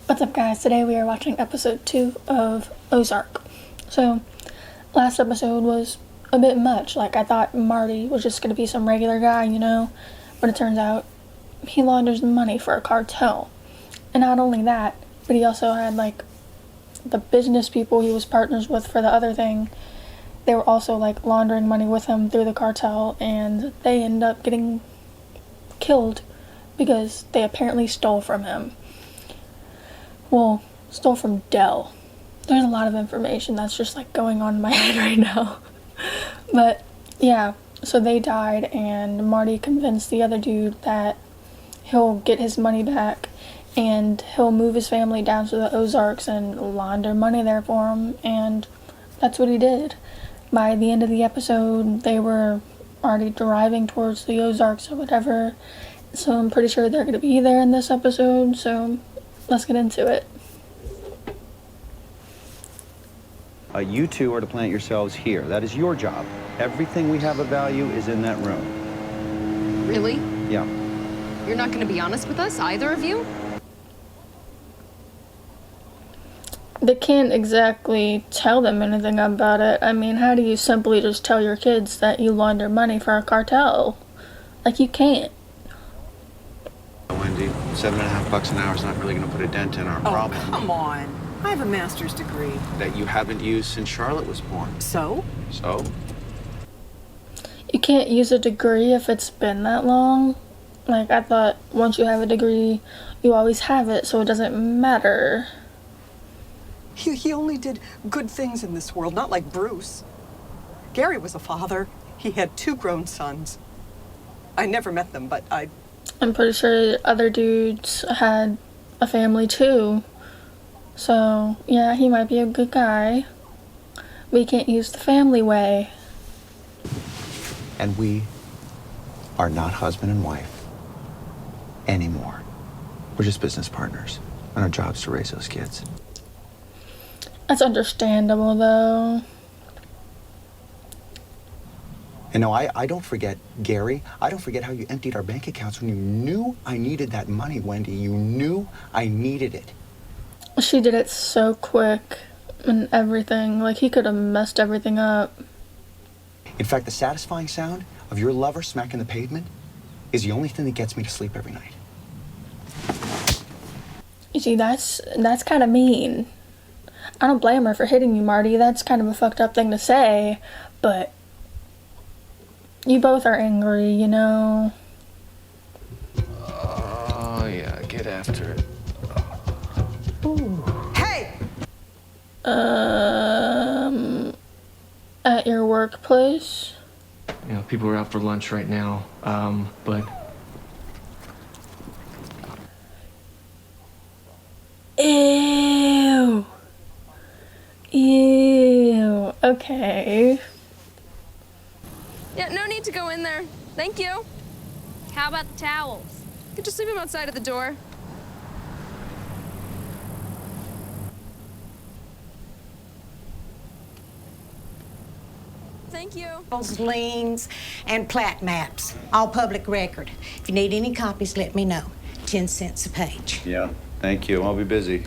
What's up, guys? Today we are watching episode 2 of Ozark. So, last episode was a bit much. Like, I thought Marty was just gonna be some regular guy, but it turns out he launders money for a cartel. And not only that, but he also had, the business people he was partners with for the other thing. They were also, laundering money with him through the cartel, and they end up getting killed because they apparently stole from him. Well, stole from Dell. There's a lot of information that's just going on in my head right now. But yeah, so they died, and Marty convinced the other dude that he'll get his money back and he'll move his family down to the Ozarks and launder money there for him, and that's what he did. By the end of the episode, they were already driving towards the Ozarks or whatever, so I'm pretty sure they're going to be there in this episode, so let's get into it. You two are to plant yourselves here. That is your job. Everything we have of value is in that room. Really? Yeah. You're not going to be honest with us, either of you? They can't exactly tell them anything about it. I mean, how do you simply just tell your kids that you launder money for a cartel? You can't. Wendy, $7.50 an hour is not really going to put a dent in our problem. Oh, come on. I have a master's degree. That you haven't used since Charlotte was born. So? So? You can't use a degree if it's been that long. I thought once you have a degree, you always have it, so it doesn't matter. He only did good things in this world, not like Bruce. Gary was a father. He had 2 grown sons. I never met them, but I'm pretty sure other dudes had a family too. So, yeah, he might be a good guy. We can't use the family way. And we are not husband and wife anymore. We're just business partners, and our job's to raise those kids. That's understandable, though. And no, I don't forget, Gary. I don't forget how you emptied our bank accounts when you knew I needed that money, Wendy. You knew I needed it. She did it so quick and everything. He could have messed everything up. In fact, the satisfying sound of your lover smacking the pavement is the only thing that gets me to sleep every night. You see, that's kind of mean. I don't blame her for hitting you, Marty. That's kind of a fucked up thing to say, but you both are angry, Oh, yeah, get after it. Ooh. Hey! At your workplace? People are out for lunch right now, but... Ew. Ew. Okay. Yeah, no need to go in there. Thank you. How about the towels? You could just leave them outside of the door. Thank you. Liens and plat maps, all public record. If you need any copies, let me know. 10 cents a page. Yeah, thank you. I'll be busy.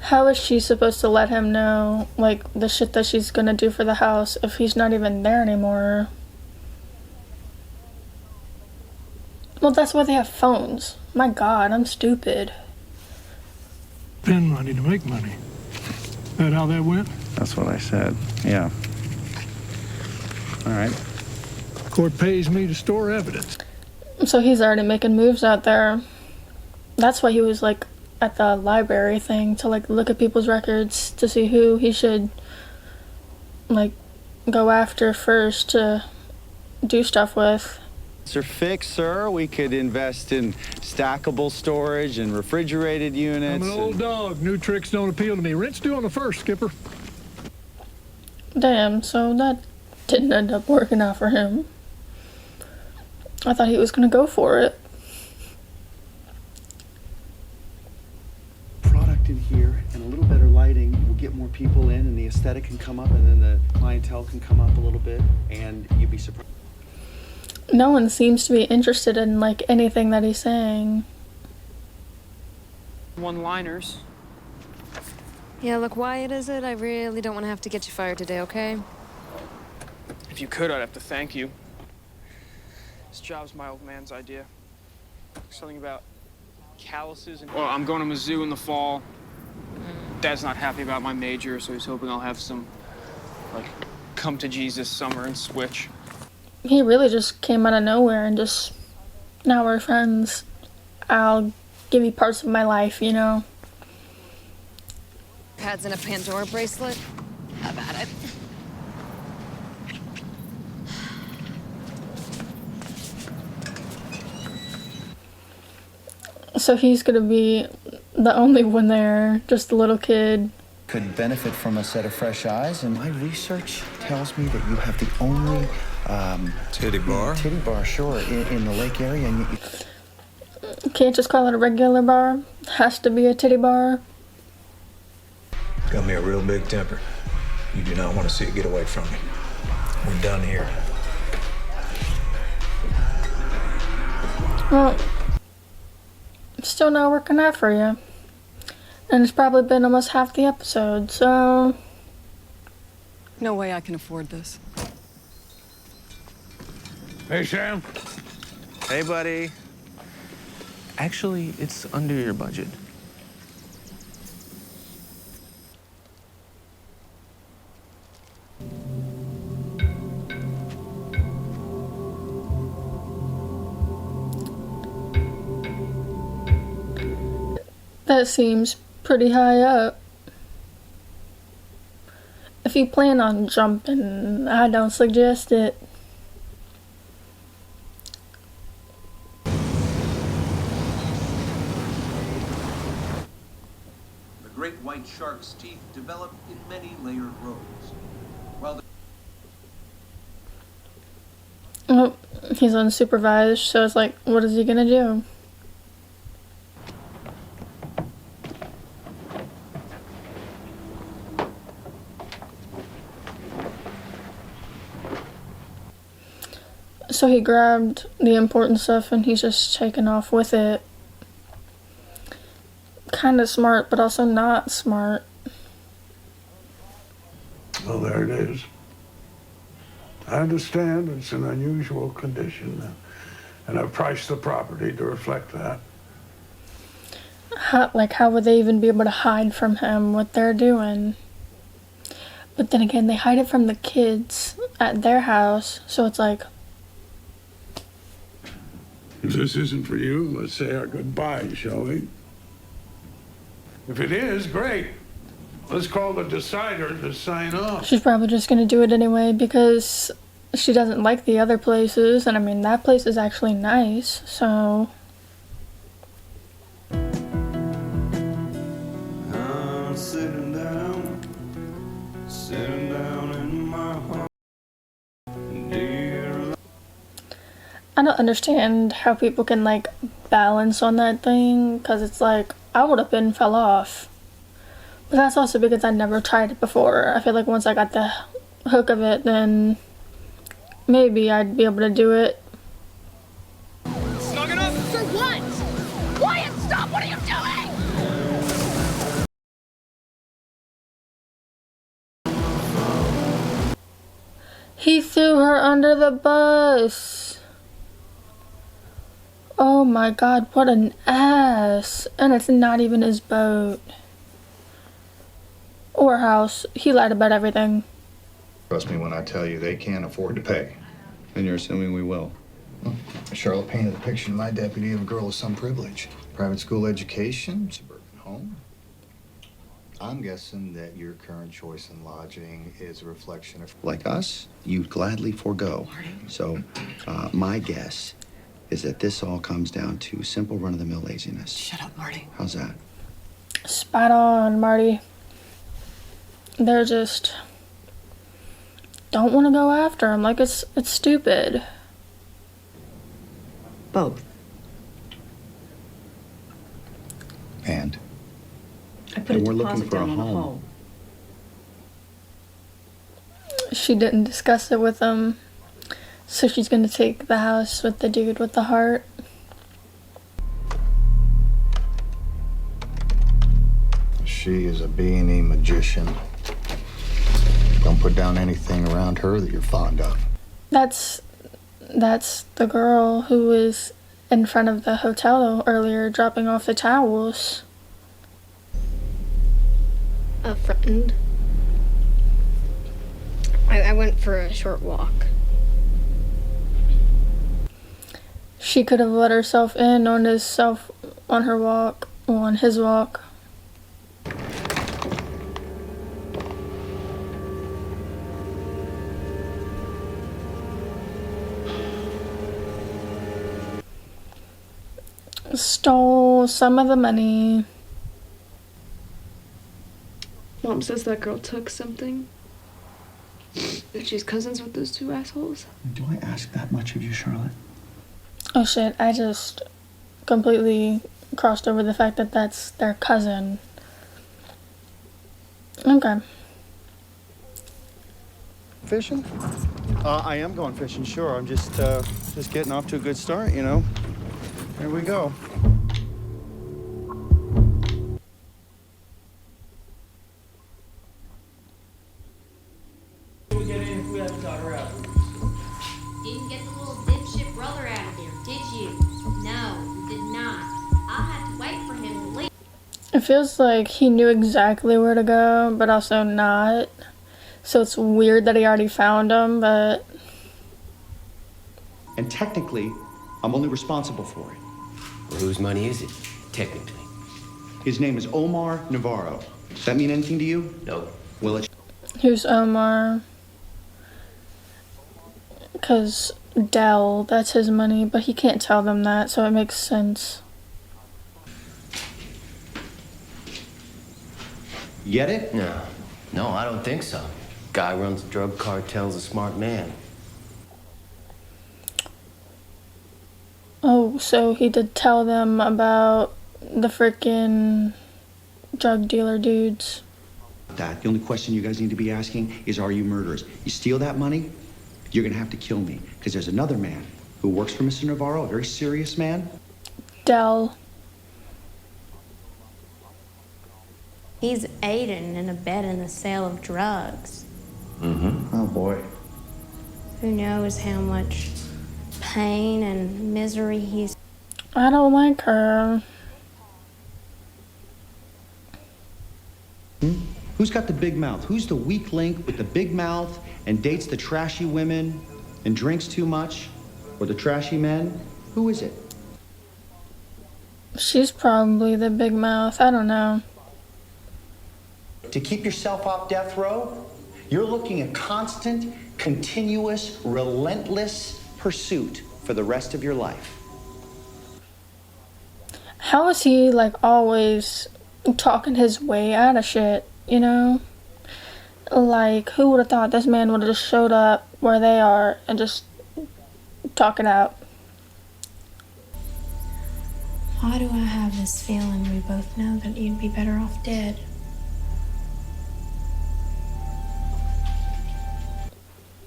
How is she supposed to let him know, the shit that she's gonna do for the house if he's not even there anymore? Well, that's why they have phones. My God, I'm stupid. Spend money to make money. That how that went? That's what I said. Yeah. All right. Court pays me to store evidence. So he's already making moves out there. That's why he was, at the library thing to, look at people's records to see who he should, go after first to do stuff with. Are fixed, sir. We could invest in stackable storage and refrigerated units. I'm an old dog. New tricks don't appeal to me. Rent's due on the 1st, Skipper. Damn, so that didn't end up working out for him. I thought he was gonna go for it. Product in here and a little better lighting will get more people in, and the aesthetic can come up, and then the clientele can come up a little bit, and you'd be surprised. No one seems to be interested in anything that he's saying. One-liners. Yeah, look, Wyatt, is it? I really don't want to have to get you fired today, okay? If you could, I'd have to thank you. This job's my old man's idea. Something about calluses and... Well, I'm going to Mizzou in the fall. Dad's not happy about my major, so he's hoping I'll have some, like, come-to-Jesus summer and switch. He really just came out of nowhere and just, now we're friends. I'll give you parts of my life, you know? Pads in a Pandora bracelet. How about it? So he's gonna be the only one there, just a little kid. Could benefit from a set of fresh eyes, and my research tells me that you have the only titty bar, sure, in the lake area. And You can't just call it a regular bar. Has to be a titty bar. got me a real big temper. You do not want to see it get away from me. We're done here. Well, still not working out for you. And it's probably been almost half the episode, so... No way I can afford this. Hey, Sam. Hey, buddy. Actually, it's under your budget. That seems pretty high up. If you plan on jumping, I don't suggest it. The great white shark's teeth develop in many layered rows. While Well, he's unsupervised, so it's like, what is he gonna do? So he grabbed the important stuff and he's just taking off with it. Kind of smart, but also not smart. Well, there it is. I understand it's an unusual condition, and I've priced the property to reflect that. How would they even be able to hide from him what they're doing? But then again, they hide it from the kids at their house, so it's like... If this isn't for you, let's say our goodbyes, shall we? If it is, great. Let's call the decider to sign off. She's probably just gonna do it anyway because she doesn't like the other places, and I mean, that place is actually nice, so... I'm sitting down in my heart. I don't understand how people can, like, balance on that thing, because it's like, I would have been fell off. But that's also because I never tried it before. I feel like once I got the hook of it, then maybe I'd be able to do it. Snug it up! For what? Wyatt, stop! What are you doing? He threw her under the bus. Oh my god, what an ass. And it's not even his boat. Or house. He lied about everything. Trust me when I tell you they can't afford to pay. And you're assuming we will. Charlotte painted the picture to my deputy of a girl with some privilege. Private school education, suburban home. I'm guessing that your current choice in lodging is a reflection of... Like us, you'd gladly forego. So, my guess is that this all comes down to simple run-of-the-mill laziness. Shut up, Marty. How's that? Spot on, Marty. They're just... don't want to go after him. Like, it's stupid. Both. And? I put a we're looking deposit for a down on a home. home. She didn't discuss it with him. So she's gonna take the house with the dude with the heart. She is a B&E magician. Don't put down anything around her that you're fond of. That's the girl who was in front of the hotel earlier dropping off the towels. A friend. I went for a short walk. She could have let herself in on his walk. Stole some of the money. Mom says that girl took something. That she's cousins with those two assholes. Do I ask that much of you, Charlotte? Oh shit, I just completely crossed over the fact that that's their cousin. Okay. Fishing? I am going fishing, sure. I'm just getting off to a good start, you know. Here we go. Didn't get the little dipshit brother out of there, did you? No, you did not. I'll have to wait for him to leave. It feels like he knew exactly where to go, but also not. So it's weird that he already found him, but... And technically, I'm only responsible for it. Well, whose money is it, technically? His name is Omar Navarro. Does that mean anything to you? No. Well, it's... Who's Omar? Because Dell, that's his money, but he can't tell them that, so it makes sense. Get it? No, I don't think so. Guy runs the drug cartel's a smart man. Oh, so he did tell them about the frickin' drug dealer dudes. That. The only question you guys need to be asking is, are you murderers? You steal that money, you're gonna have to kill me. Because there's another man who works for Mr. Navarro, a very serious man. Dell. He's aiding and abetting the sale of drugs. Mm-hmm. Oh, boy. Who knows how much pain and misery he's... I don't like her. Who's got the big mouth? Who's the weak link with the big mouth and dates the trashy women and drinks too much? Or the trashy men? Who is it? She's probably the big mouth. I don't know. To keep yourself off death row, you're looking at constant, continuous, relentless pursuit for the rest of your life. How is he, like, always talking his way out of shit, you know? Like, who would have thought this man would have just showed up where they are and just talk it out? Why do I have this feeling we both know that you'd be better off dead?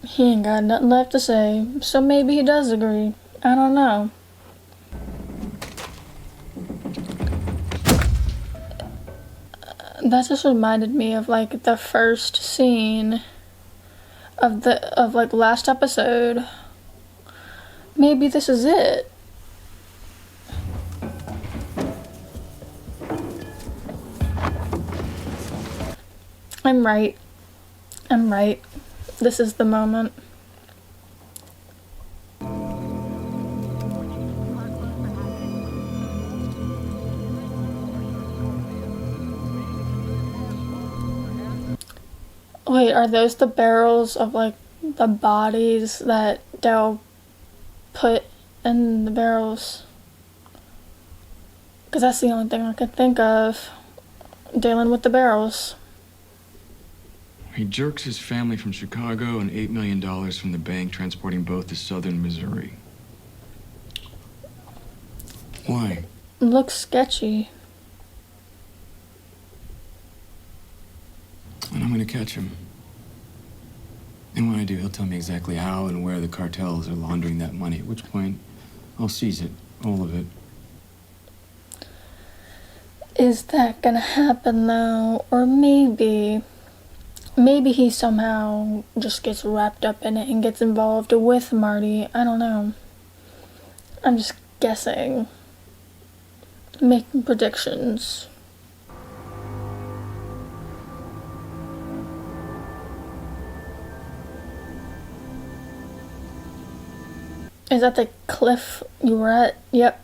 He ain't got nothing left to say, so maybe he does agree. I don't know. That just reminded me of, like, the first scene of like last episode. Maybe this is it. I'm right. This is the moment. Wait, are those the barrels of, like, the bodies that Dell put in the barrels? Because that's the only thing I could think of dealing with the barrels. He jerks his family from Chicago and $8 million from the bank, transporting both to southern Missouri. Why? Looks sketchy. And I'm gonna catch him. And when I do, he'll tell me exactly how and where the cartels are laundering that money, at which point I'll seize it, all of it. Is that gonna happen though? Or maybe he somehow just gets wrapped up in it and gets involved with Marty. I don't know. I'm just guessing. Making predictions. Is that the cliff you were at? Yep.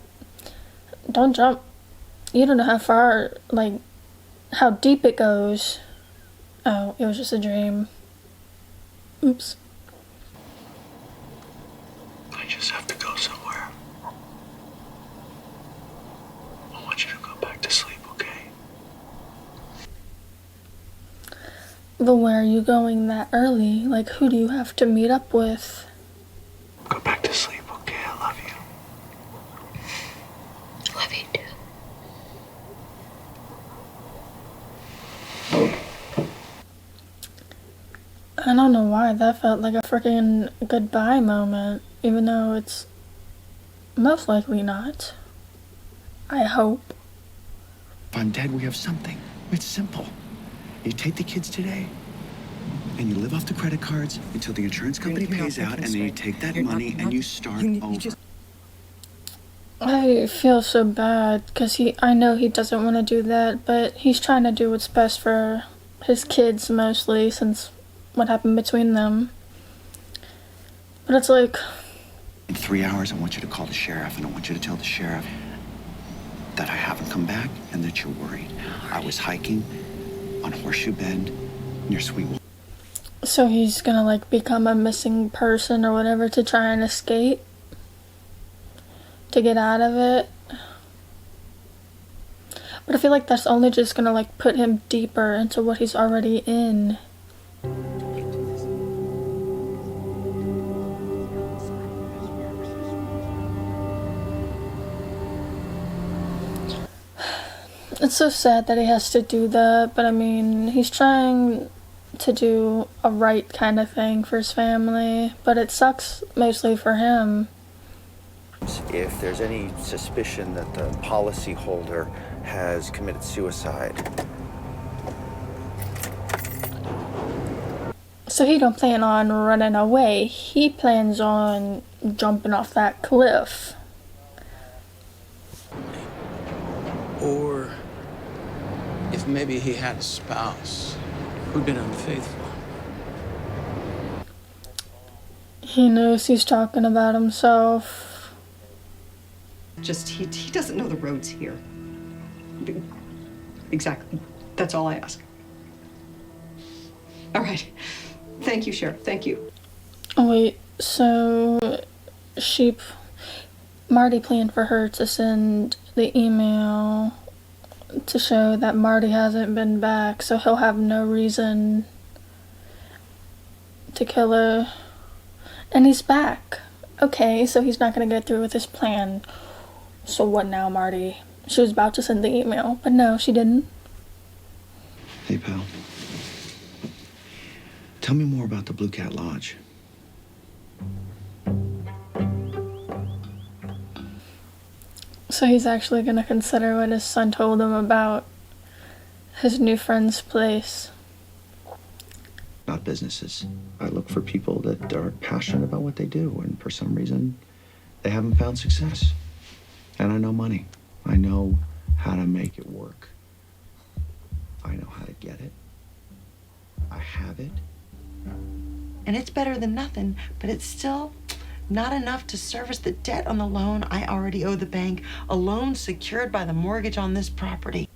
Don't jump. You don't know how far, like, how deep it goes. Oh, it was just a dream. Oops. I just have to go somewhere. I want you to go back to sleep, okay? But where are you going that early? Like, who do you have to meet up with? Go back to sleep, okay? I love you. Love you too. I don't know why that felt like a freaking goodbye moment, even though it's most likely not. I hope. If I'm dead, we have something. It's simple. You take the kids today, and you live off the credit cards until the insurance company pays out, and then you take that money and you start over. I feel so bad because I know he doesn't want to do that, but he's trying to do what's best for his kids mostly, since what happened between them. But it's like, In 3 hours, I want you to call the sheriff, and I want you to tell the sheriff that I haven't come back and that you're worried. I was hiking on Horseshoe Bend near Sweetwater. so he's gonna like become a missing person or whatever to try and escape? To get out of it? But I feel like that's only just gonna like put him deeper into what he's already in. It's so sad that he has to do that, but I mean, he's trying to do a right kind of thing for his family, but it sucks mostly for him. If there's any suspicion that the policyholder has committed suicide. So he don't plan on running away. He plans on jumping off that cliff. Or if maybe he had a spouse who'd been unfaithful. He knows he's talking about himself. Just, he doesn't know the roads here. Exactly. That's all I ask. All right. Thank you, Sheriff. Thank you. Oh, wait, so Marty planned for her to send the email to show that Marty hasn't been back, so he'll have no reason to kill her. And he's back. Okay, so he's not gonna get through with his plan. So what now, Marty? She was about to send the email, but no, she didn't. Hey, pal. Tell me more about the Blue Cat Lodge. So he's actually gonna consider what his son told him about his new friend's place. Not businesses. I look for people that are passionate about what they do, and for some reason, they haven't found success. And I know money. I know how to make it work. I know how to get it. I have it. And it's better than nothing, but it's still not enough to service the debt on the loan I already owe the bank, a loan secured by the mortgage on this property.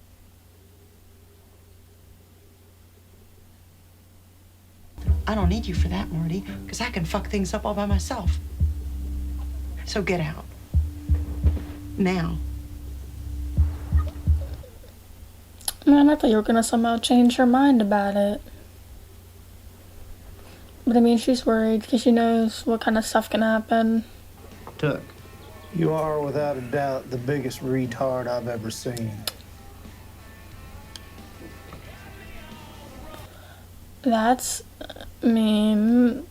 I don't need you for that, Marty, because I can fuck things up all by myself. So get out. Now. Man, I thought you were gonna somehow change her mind about it. But I mean, she's worried because she knows what kind of stuff can happen. Tuck, you are without a doubt the biggest retard I've ever seen. That's mean.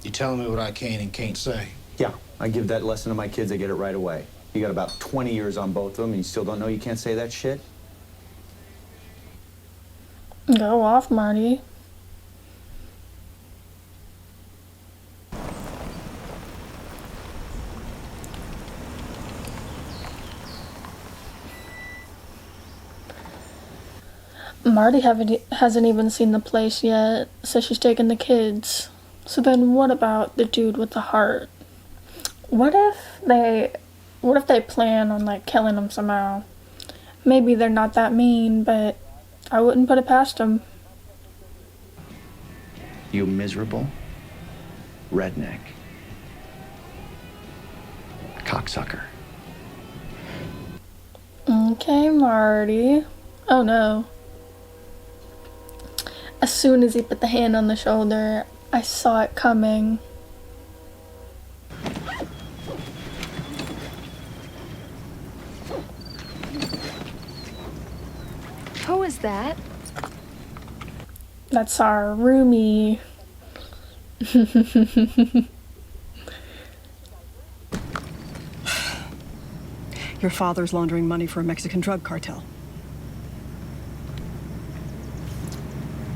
You telling me what I can and can't say? Yeah, I give that lesson to my kids, I get it right away. You got about 20 years on both of them, and you still don't know you can't say that shit? Go off, Marty. Marty hasn't even seen the place yet, so she's taking the kids. So then what about the dude with the heart? What if they plan on, like, killing him somehow? Maybe they're not that mean, but I wouldn't put it past them. You miserable redneck. Cocksucker. Okay, Marty. Oh no. As soon as he put the hand on the shoulder, I saw it coming. Who is that? That's our roomie. Your father's laundering money for a Mexican drug cartel.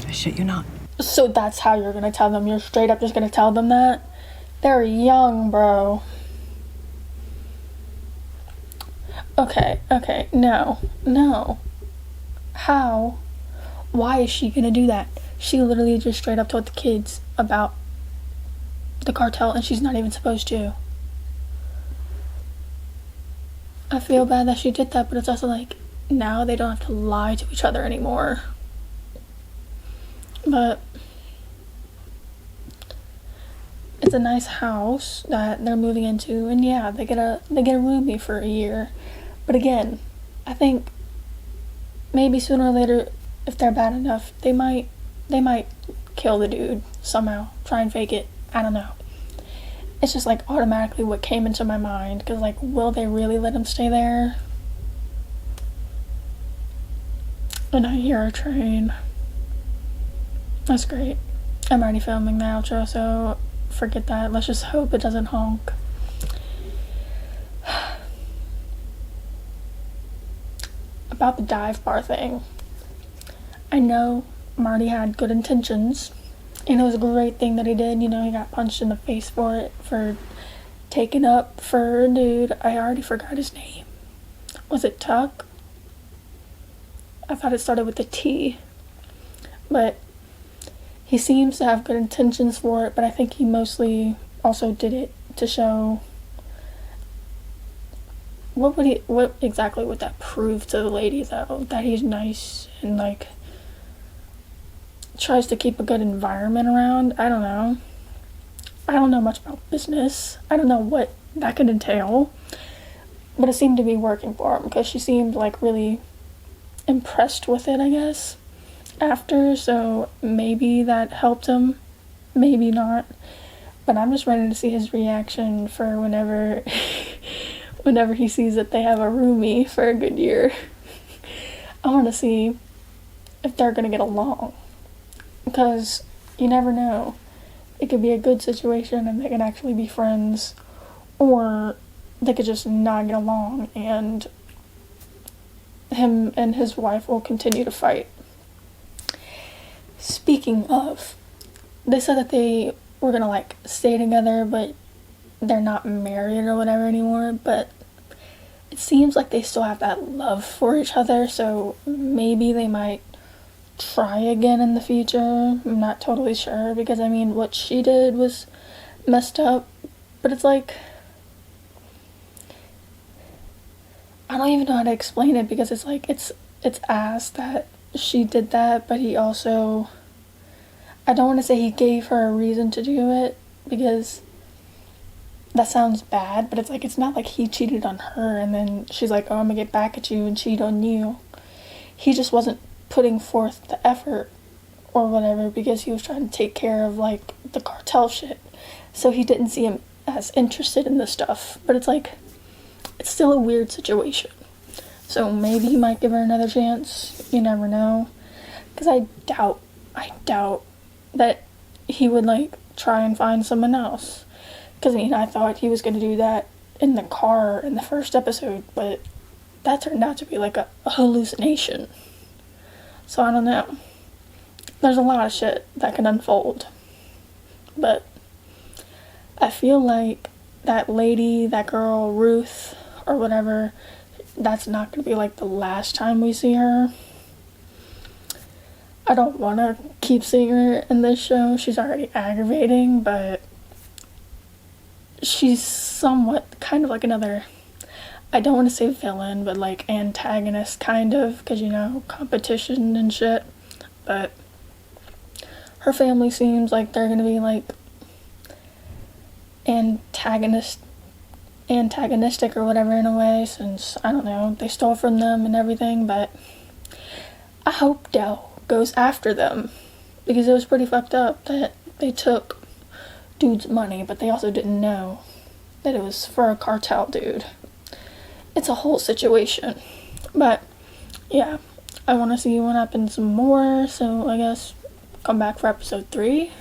I shit you not. So that's how you're gonna tell them? You're straight up just gonna tell them that? They're young, bro. Okay, no. How? Why is she gonna do that? She literally just straight up told the kids about the cartel and she's not even supposed to. I feel bad that she did that, but it's also like, now they don't have to lie to each other anymore. But it's a nice house that they're moving into, and yeah, they get a roomie for a year. But again, I think maybe sooner or later, if they're bad enough, they might kill the dude somehow, try and fake it. I don't know. It's just like automatically what came into my mind, because like, will they really let him stay there? And I hear a train. That's great. I'm already filming the outro, so forget that. Let's just hope it doesn't honk. About the dive bar thing. I know Marty had good intentions, and it was a great thing that he did. You know, he got punched in the face for it, for taking up for a dude. I already forgot his name. Was it Tuck? I thought it started with a T. But he seems to have good intentions for it, but I think he mostly also did it to show what exactly would that prove to the lady, though? That he's nice and like tries to keep a good environment around. I don't know. I don't know much about business. I don't know what that could entail, but it seemed to be working for him because she seemed like really impressed with it, I guess, after, so maybe that helped him, maybe not, but I'm just ready to see his reaction for whenever he sees that they have a roomie for a good year. I want to see if they're gonna get along, because you never know. It could be a good situation and they can actually be friends, or they could just not get along and him and his wife will continue to fight. Speaking of, they said that they were gonna like stay together, but they're not married or whatever anymore, but it seems like they still have that love for each other, so maybe they might try again in the future. I'm not totally sure, because I mean, what she did was messed up, but it's like, I don't even know how to explain it, because it's like, it's ass that she did that, but he also, I don't want to say he gave her a reason to do it, because that sounds bad, but it's like, it's not like he cheated on her and then she's like, oh, I'm gonna get back at you and cheat on you. He just wasn't putting forth the effort or whatever, because he was trying to take care of like the cartel shit, so he didn't see him as interested in the stuff. But it's like, it's still a weird situation, so maybe he might give her another chance. You never know, because I doubt that he would like try and find someone else, because I mean, I thought he was gonna do that in the car in the first episode, but that turned out to be like a hallucination. So I don't know. There's a lot of shit that can unfold. But I feel like that lady, that girl, Ruth, or whatever, that's not going to be like the last time we see her. I don't want to keep seeing her in this show. She's already aggravating, but she's somewhat kind of like another, I don't want to say villain, but like antagonist kind of, because you know, competition and shit. But her family seems like they're gonna be like antagonistic or whatever in a way, since, I don't know, they stole from them and everything. But I hope Dell goes after them, because it was pretty fucked up that they took dude's money, but they also didn't know that it was for a cartel dude. It's a whole situation. But yeah, I want to see what happens more, so I guess come back for episode 3.